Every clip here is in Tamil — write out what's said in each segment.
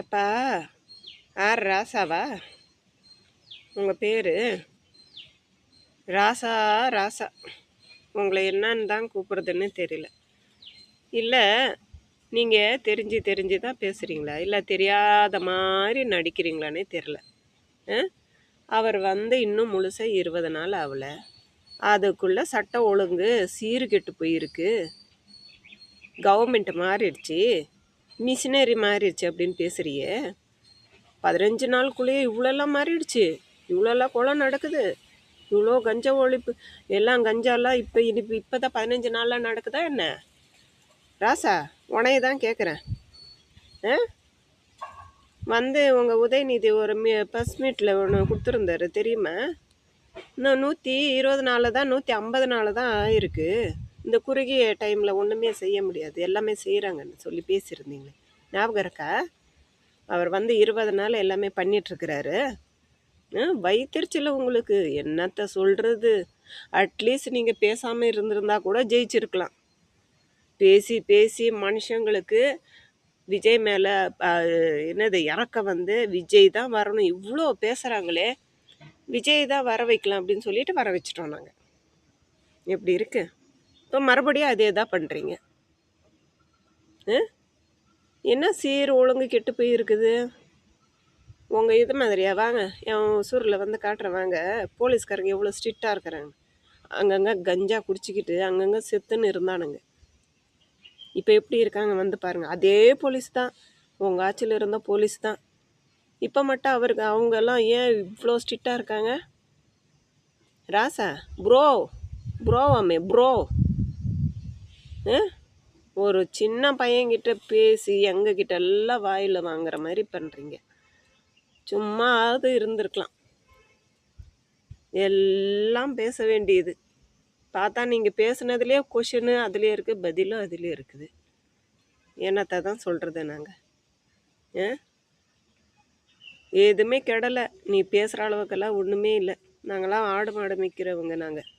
எப்பா ஆர் ராசாவா உங்கள் பேர்? ராசா ராசா உங்களை என்னன்னு தான் கூப்பிட்றதுன்னு தெரியல. இல்லை நீங்கள் தெரிஞ்சு தான் பேசுகிறீங்களா, இல்லை தெரியாத மாதிரி நடிக்கிறீங்களானே தெரில. அவர் இன்னும் முழுசாக 20 நாள் ஆகல, அதுக்குள்ளே சட்ட ஒழுங்கு சீர்கெட்டு போயிருக்கு, கவர்மெண்ட் மாறிடுச்சு, மிஷினரி மாறிடுச்சு அப்படின்னு பேசுகிறியே. 15 நாளுக்குள்ளேயே இவ்வளோலாம் மாறிடுச்சு, இவ்வளோலாம் கொலை நடக்குது, இவ்வளோ கஞ்சா ஒழிப்பு, எல்லாம் கஞ்சாலாம் இப்போ தான் 15 நாளில் நடக்குதா என்ன? ராசா உனைய தான் கேட்குறேன். உங்கள் உதயநிதி ஒரு ப்ரெஸ் மீட்டில் ஒன்று கொடுத்துருந்தாரு தெரியுமா? இன்னும் 120 நாளில் தான் 150 நாள் தான் ஆயிருக்கு, இந்த குறுகிய டைமில் ஒன்றுமே செய்ய முடியாது, எல்லாமே செய்கிறாங்கன்னு சொல்லி பேசியிருந்தீங்களே, ஞாபகம் இருக்கா? அவர் 20 நாள் எல்லாமே பண்ணிகிட்ருக்கிறாரு. வயிற்றுச்சில் உங்களுக்கு என்னத்த சொல்கிறது? அட்லீஸ்ட் நீங்கள் பேசாமல் இருந்திருந்தா கூட ஜெயிச்சிருக்கலாம். பேசி பேசி மனுஷங்களுக்கு விஜய் மேலே என்னது இறக்கம் விஜய் தான் வரணும், இவ்வளோ பேசுகிறாங்களே, விஜய் தான் வர வைக்கலாம் அப்படின்னு சொல்லிட்டு வர வச்சிட்டோம் நாங்கள். எப்படி இருக்கு? இப்போ மறுபடியும் அதே தான் பண்ணுறீங்க. என்ன சீர் ஒழுங்கு கெட்டு போயிருக்குது உங்கள் இது மாதிரியா? வாங்க என் சூரில் காட்டுறேன் வாங்க. போலீஸ்காரங்க எவ்வளோ ஸ்ட்ரிக்டாக இருக்கிறாங்க. அங்கங்கே கஞ்சா குடிச்சிக்கிட்டு அங்கங்கே செத்துன்னு இருந்தானுங்க. இப்போ எப்படி இருக்காங்க பாருங்கள். அதே போலீஸ் தான், உங்கள் ஆட்சியில் இருந்த போலீஸ் தான். இப்போ மட்டும் அவங்கெல்லாம் ஏன் இவ்வளோ ஸ்ட்ரிக்டாக இருக்காங்க? ராசா ப்ரோவாமே ப்ரோ, ஒரு சின்ன பையன்கிட்ட பேசி எங்ககிட்ட எல்லாம் வாயில் வாங்குற மாதிரி பண்ணுறீங்க. சும்மா அது இருந்திருக்கலாம். எல்லாம் பேச வேண்டியது பார்த்தா நீங்கள் பேசுனதுலேயே கொஷினு அதுலேயே இருக்குது, பதிலும் அதுலேயே இருக்குது. என்னத்தை தான் சொல்கிறது நாங்கள்? எதுவுமே கெடலை, நீ பேசுகிற அளவுக்கெல்லாம் ஒன்றுமே இல்லை. நாங்களாம் ஆடு மாடு மிக்கிறவங்க. நாங்கள்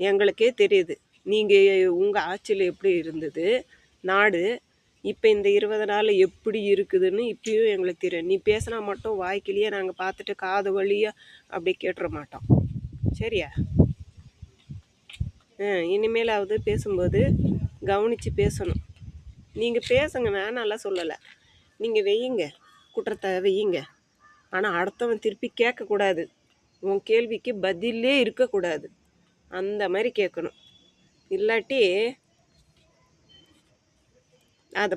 எங்களுக்கே தெரியுது நீங்கள் உங்கள் ஆட்சியில் எப்படி இருந்தது நாடு, இப்போ இந்த 20 நாள் எப்படி இருக்குதுன்னு இப்பயும் எங்களுக்கு தெரியும். நீ பேசினா மட்டும் வாய்க்கிலேயே நாங்கள் பார்த்துட்டு காது வழியாக அப்படி கேட்டுற மாட்டோம், சரியா? இனிமேலாவது பேசும்போது கவனித்து பேசணும். நீங்கள் பேசுங்க, வேணாலாம் சொல்லலை, நீங்கள் வெய்யுங்க, குற்றத்தை வெய்யுங்க. ஆனால் அடுத்தவன் திருப்பி கேட்கக்கூடாது, உன் கேள்விக்கு பதிலே இருக்கக்கூடாது, அந்த மாதிரி கேட்கணும். இல்லாட்டி அதை